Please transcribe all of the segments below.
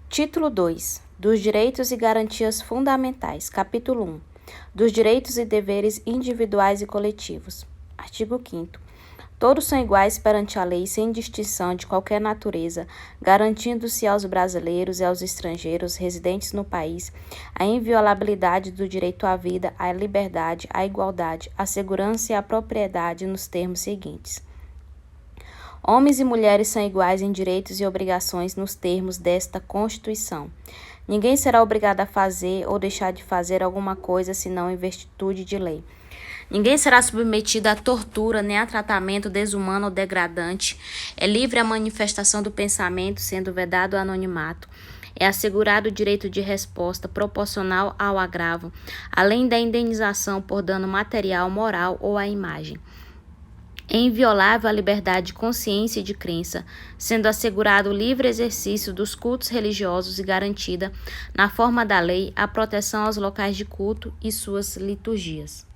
Título 2. Dos direitos e garantias fundamentais. Capítulo 1. Dos direitos e deveres individuais e coletivos. Artigo 5º. Todos são iguais perante a lei, sem distinção de qualquer natureza, garantindo-se aos brasileiros e aos estrangeiros residentes no país a inviolabilidade do direito à vida, à liberdade, à igualdade, à segurança e à propriedade nos termos seguintes. Homens e mulheres são iguais em direitos e obrigações nos termos desta Constituição. Ninguém será obrigado a fazer ou deixar de fazer alguma coisa senão em virtude de lei. Ninguém será submetido à tortura nem a tratamento desumano ou degradante. É livre a manifestação do pensamento, sendo vedado o anonimato. É assegurado o direito de resposta proporcional ao agravo, além da indenização por dano material, moral ou à imagem. É inviolável a liberdade de consciência e de crença, sendo assegurado o livre exercício dos cultos religiosos e garantida, na forma da lei, a proteção aos locais de culto e suas liturgias.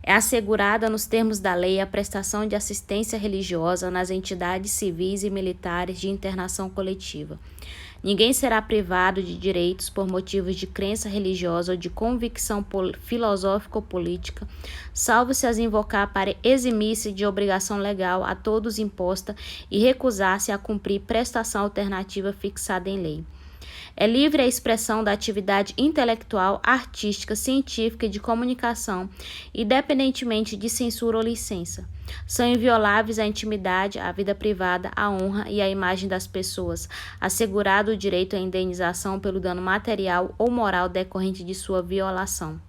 É assegurada, nos termos da lei, a prestação de assistência religiosa nas entidades civis e militares de internação coletiva. Ninguém será privado de direitos por motivos de crença religiosa ou de convicção filosófica ou política, salvo se as invocar para eximir-se de obrigação legal a todos imposta e recusar-se a cumprir prestação alternativa fixada em lei. É livre a expressão da atividade intelectual, artística, científica e de comunicação, independentemente de censura ou licença. São invioláveis a intimidade, a vida privada, a honra e a imagem das pessoas, assegurado o direito à indenização pelo dano material ou moral decorrente de sua violação.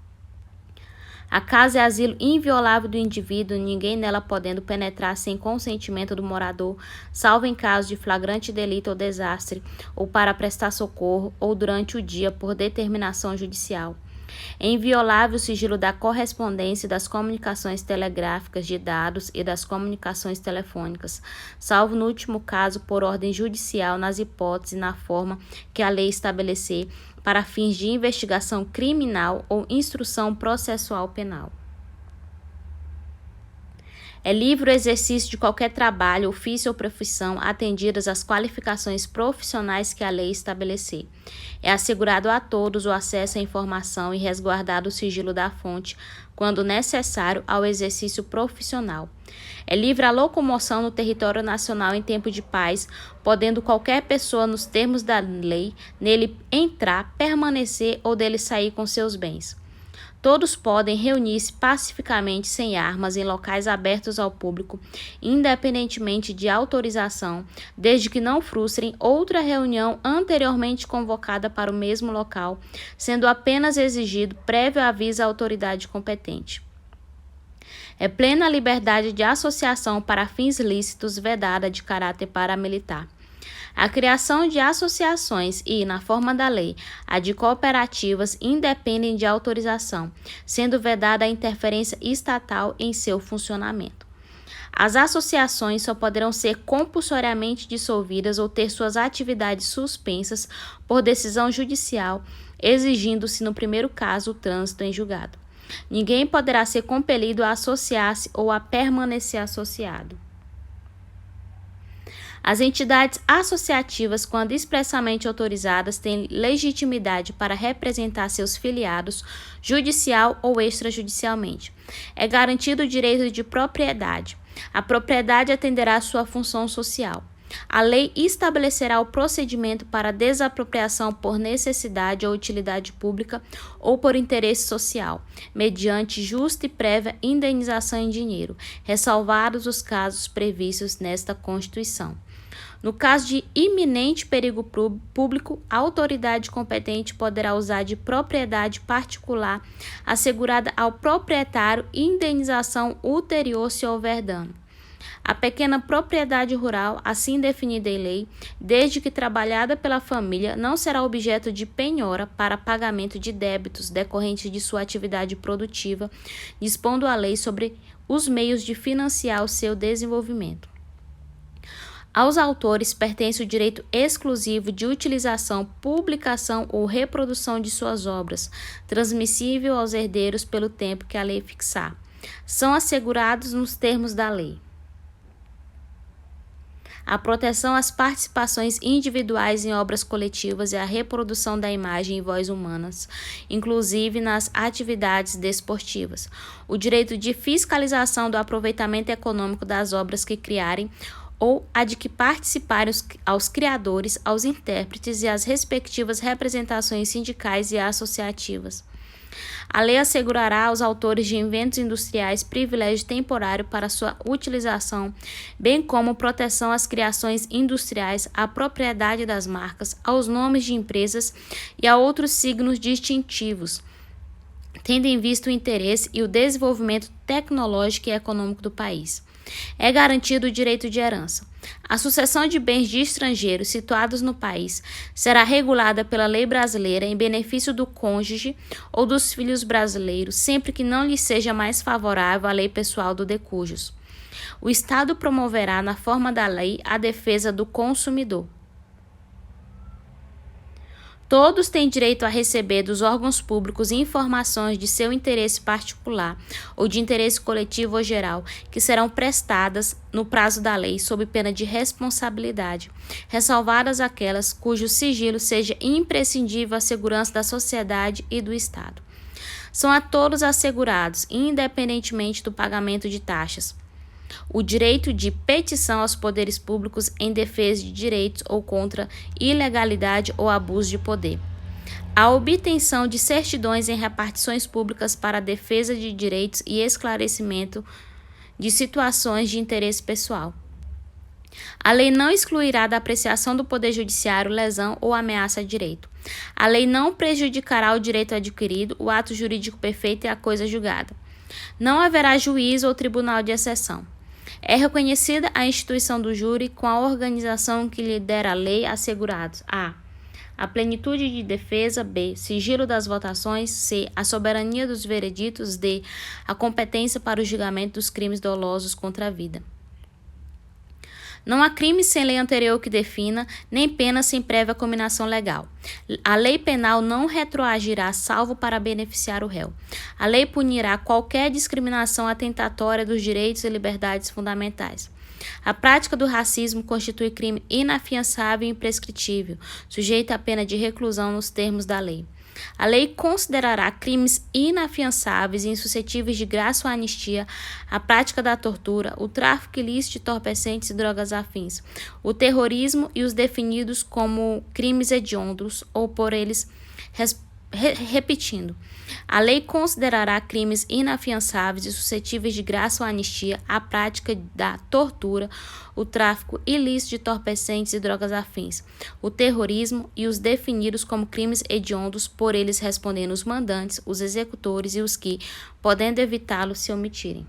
A casa é asilo inviolável do indivíduo, ninguém nela podendo penetrar sem consentimento do morador, salvo em caso de flagrante delito ou desastre, ou para prestar socorro, ou durante o dia por determinação judicial. É inviolável o sigilo da correspondência e das comunicações telegráficas de dados e das comunicações telefônicas, salvo no último caso por ordem judicial nas hipóteses e na forma que a lei estabelecer para fins de investigação criminal ou instrução processual penal. É livre o exercício de qualquer trabalho, ofício ou profissão, atendidas as qualificações profissionais que a lei estabelecer. É assegurado a todos o acesso à informação e resguardado o sigilo da fonte, quando necessário, ao exercício profissional. É livre a locomoção no território nacional em tempo de paz, podendo qualquer pessoa, nos termos da lei, nele entrar, permanecer ou dele sair com seus bens. Todos podem reunir-se pacificamente sem armas em locais abertos ao público, independentemente de autorização, desde que não frustrem outra reunião anteriormente convocada para o mesmo local, sendo apenas exigido prévio aviso à autoridade competente. É plena a liberdade de associação para fins lícitos vedada de caráter paramilitar. A criação de associações e, na forma da lei, a de cooperativas independem de autorização, sendo vedada a interferência estatal em seu funcionamento. As associações só poderão ser compulsoriamente dissolvidas ou ter suas atividades suspensas por decisão judicial, exigindo-se, no primeiro caso, o trânsito em julgado. Ninguém poderá ser compelido a associar-se ou a permanecer associado. As entidades associativas, quando expressamente autorizadas, têm legitimidade para representar seus filiados, judicial ou extrajudicialmente. É garantido o direito de propriedade. A propriedade atenderá à sua função social. A lei estabelecerá o procedimento para desapropriação por necessidade ou utilidade pública ou por interesse social, mediante justa e prévia indenização em dinheiro, ressalvados os casos previstos nesta Constituição. No caso de iminente perigo público, a autoridade competente poderá usar de propriedade particular assegurada ao proprietário indenização ulterior se houver dano. A pequena propriedade rural, assim definida em lei, desde que trabalhada pela família, não será objeto de penhora para pagamento de débitos decorrentes de sua atividade produtiva, dispondo a lei sobre os meios de financiar o seu desenvolvimento. Aos autores pertence o direito exclusivo de utilização, publicação ou reprodução de suas obras, transmissível aos herdeiros pelo tempo que a lei fixar. São assegurados nos termos da lei. a proteção às participações individuais em obras coletivas e a reprodução da imagem e voz humanas, inclusive nas atividades desportivas, o direito de fiscalização do aproveitamento econômico das obras que criarem ou a de que participarem aos criadores, aos intérpretes e às respectivas representações sindicais e associativas. A lei assegurará aos autores de inventos industriais privilégio temporário para sua utilização, bem como proteção às criações industriais, à propriedade das marcas, aos nomes de empresas e a outros signos distintivos, tendo em vista o interesse e o desenvolvimento tecnológico e econômico do país. É garantido o direito de herança. A sucessão de bens de estrangeiros situados no país será regulada pela lei brasileira em benefício do cônjuge ou dos filhos brasileiros, sempre que não lhe seja mais favorável a lei pessoal do decujus. O Estado promoverá, na forma da lei, a defesa do consumidor. Todos têm direito a receber dos órgãos públicos informações de seu interesse particular ou de interesse coletivo ou geral, que serão prestadas no prazo da lei, sob pena de responsabilidade, ressalvadas aquelas cujo sigilo seja imprescindível à segurança da sociedade e do Estado. São a todos assegurados, independentemente do pagamento de taxas, o direito de petição aos poderes públicos em defesa de direitos ou contra ilegalidade ou abuso de poder. A obtenção de certidões em repartições públicas para a defesa de direitos e esclarecimento de situações de interesse pessoal. A lei não excluirá da apreciação do Poder Judiciário lesão ou ameaça a direito. A lei não prejudicará o direito adquirido, o ato jurídico perfeito e a coisa julgada. Não haverá juízo ou tribunal de exceção. É reconhecida a instituição do júri com a organização que lhe der a lei assegurados: a plenitude de defesa, b. sigilo das votações, c. a soberania dos vereditos, d. a competência para o julgamento dos crimes dolosos contra a vida. Não há crime sem lei anterior que defina, nem pena sem prévia cominação legal. A lei penal não retroagirá salvo para beneficiar o réu. A lei punirá qualquer discriminação atentatória dos direitos e liberdades fundamentais. A prática do racismo constitui crime inafiançável e imprescritível, sujeito à pena de reclusão nos termos da lei. A lei considerará crimes inafiançáveis e insuscetíveis de graça ou anistia a prática da tortura, o tráfico ilícito de entorpecentes e drogas afins, o terrorismo e os definidos como crimes hediondos ou por eles repetindo. A lei considerará crimes inafiançáveis e suscetíveis de graça ou anistia a prática da tortura, o tráfico ilícito de entorpecentes e drogas afins, o terrorismo e os definidos como crimes hediondos, por eles respondendo os mandantes, os executores e os que, podendo evitá-lo, se omitirem.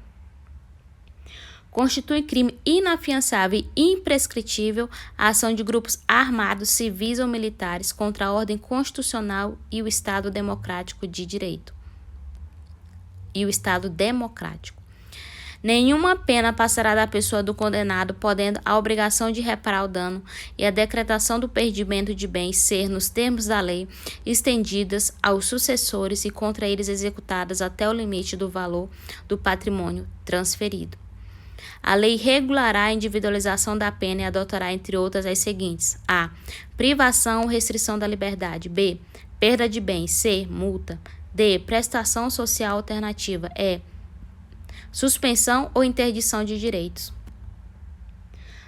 Constitui crime inafiançável e imprescritível a ação de grupos armados, civis ou militares contra a ordem constitucional e o Estado democrático de direito. Nenhuma pena passará da pessoa do condenado, podendo a obrigação de reparar o dano e a decretação do perdimento de bens ser, nos termos da lei, estendidas aos sucessores e contra eles executadas até o limite do valor do patrimônio transferido. A lei regulará a individualização da pena e adotará, entre outras, as seguintes: a. privação ou restrição da liberdade, b. perda de bens, c. multa, d. prestação social alternativa, e. suspensão ou interdição de direitos.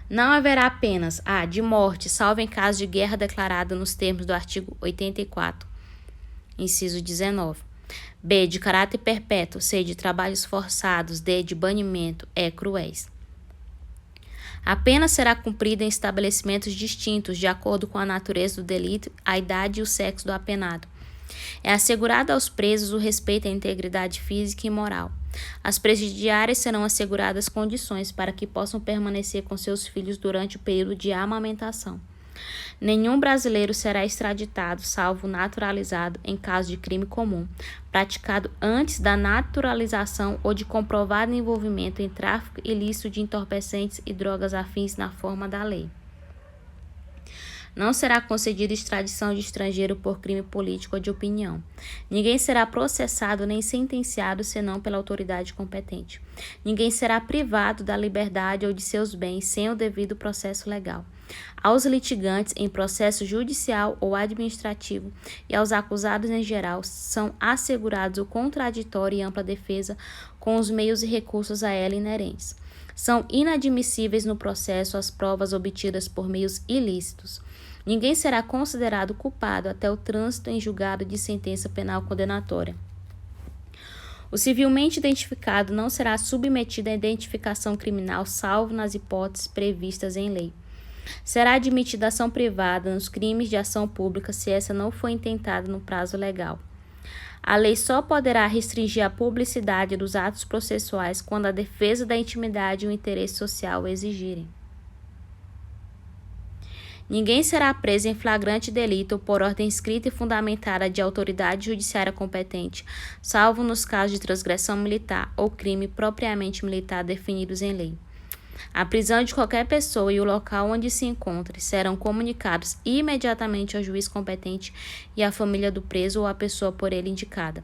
Não haverá penas: a. de morte, salvo em caso de guerra declarada nos termos do artigo 84, inciso 19. B. de caráter perpétuo, c. de trabalhos forçados, d. de banimento, e. cruéis. A pena será cumprida em estabelecimentos distintos, de acordo com a natureza do delito, a idade e o sexo do apenado. É assegurado aos presos o respeito à integridade física e moral. As presidiárias serão asseguradas condições para que possam permanecer com seus filhos durante o período de amamentação. Nenhum brasileiro será extraditado, salvo naturalizado, em caso de crime comum, praticado antes da naturalização ou de comprovado envolvimento em tráfico ilícito de entorpecentes e drogas afins na forma da lei. Não será concedida extradição de estrangeiro por crime político ou de opinião. Ninguém será processado nem sentenciado senão pela autoridade competente. Ninguém será privado da liberdade ou de seus bens sem o devido processo legal. Aos litigantes em processo judicial ou administrativo e aos acusados em geral são assegurados o contraditório e ampla defesa com os meios e recursos a ela inerentes. São inadmissíveis no processo as provas obtidas por meios ilícitos. Ninguém será considerado culpado até o trânsito em julgado de sentença penal condenatória. O civilmente identificado não será submetido à identificação criminal, salvo nas hipóteses previstas em lei. Será admitida ação privada nos crimes de ação pública se essa não for intentada no prazo legal. A lei só poderá restringir a publicidade dos atos processuais quando a defesa da intimidade e o interesse social o exigirem. Ninguém será preso em flagrante delito ou por ordem escrita e fundamentada de autoridade judiciária competente, salvo nos casos de transgressão militar ou crime propriamente militar definidos em lei. A prisão de qualquer pessoa e o local onde se encontre serão comunicados imediatamente ao juiz competente e à família do preso ou à pessoa por ele indicada.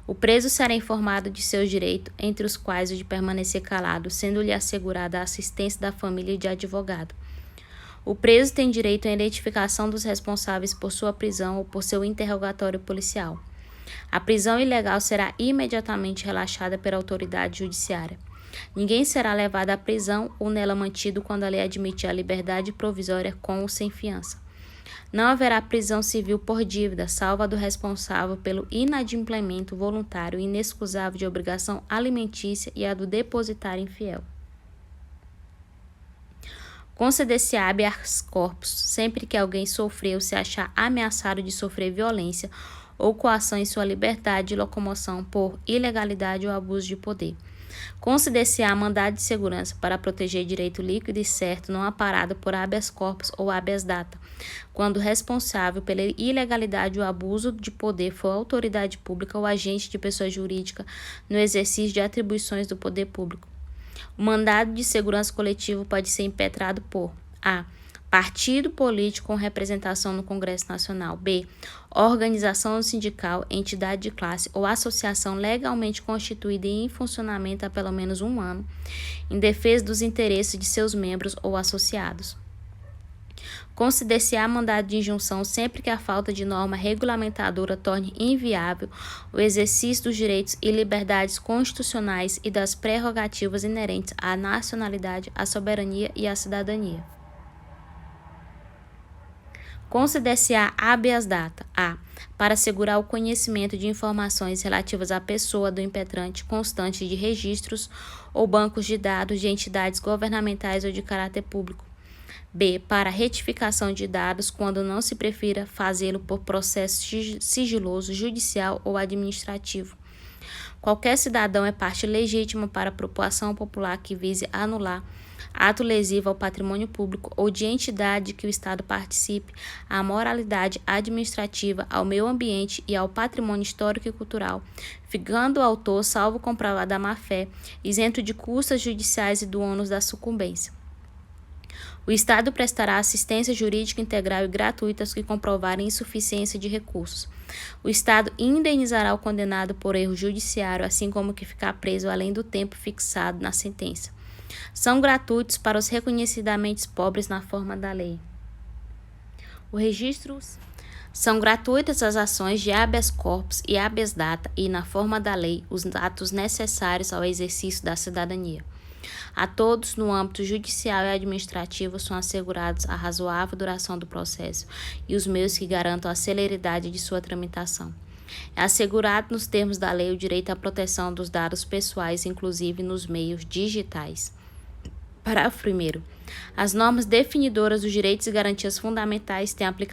O preso será informado de seus direitos, entre os quais o de permanecer calado, sendo-lhe assegurada a assistência da família e de advogado. O preso tem direito à identificação dos responsáveis por sua prisão ou por seu interrogatório policial. A prisão ilegal será imediatamente relaxada pela autoridade judiciária. Ninguém será levado à prisão ou nela mantido quando a lei admitir a liberdade provisória com ou sem fiança. Não haverá prisão civil por dívida, salvo a do responsável pelo inadimplemento voluntário e inexcusável de obrigação alimentícia e a do depositário infiel. Conceder-se habeas corpus sempre que alguém sofrer ou se achar ameaçado de sofrer violência ou coação em sua liberdade de locomoção por ilegalidade ou abuso de poder. Conceder-se-á mandado de segurança para proteger direito líquido e certo não amparado por habeas corpus ou habeas data, quando o responsável pela ilegalidade ou abuso de poder for autoridade pública ou agente de pessoa jurídica no exercício de atribuições do poder público. O mandado de segurança coletivo pode ser impetrado por a. Partido político com representação no Congresso Nacional. B. Organização sindical, entidade de classe ou associação legalmente constituída e em funcionamento há pelo menos 1 ano, em defesa dos interesses de seus membros ou associados. Conceder-se-á mandado de injunção sempre que a falta de norma regulamentadora torne inviável o exercício dos direitos e liberdades constitucionais e das prerrogativas inerentes à nacionalidade, à soberania e à cidadania. Conceder-se-á habeas data, a. Para assegurar o conhecimento de informações relativas à pessoa do impetrante constante de registros ou bancos de dados de entidades governamentais ou de caráter público. B. Para retificação de dados quando não se prefira fazê-lo por processo sigiloso, judicial ou administrativo. Qualquer cidadão é parte legítima para a propulação popular que vise anular ato lesivo ao patrimônio público ou de entidade que o Estado participe, à moralidade administrativa, ao meio ambiente e ao patrimônio histórico e cultural, ficando o autor, salvo comprovada a má-fé, isento de custas judiciais e do ônus da sucumbência. O Estado prestará assistência jurídica integral e gratuita aos que comprovarem insuficiência de recursos. O Estado indenizará o condenado por erro judiciário, assim como o que ficar preso além do tempo fixado na sentença. São gratuitos para os reconhecidamente pobres na forma da lei. São gratuitas as ações de habeas corpus e habeas data e, na forma da lei, os atos necessários ao exercício da cidadania. A todos, no âmbito judicial e administrativo, são assegurados a razoável duração do processo e os meios que garantam a celeridade de sua tramitação. É assegurado nos termos da lei o direito à proteção dos dados pessoais, inclusive nos meios digitais. Parágrafo 1º. As normas definidoras dos direitos e garantias fundamentais têm aplicação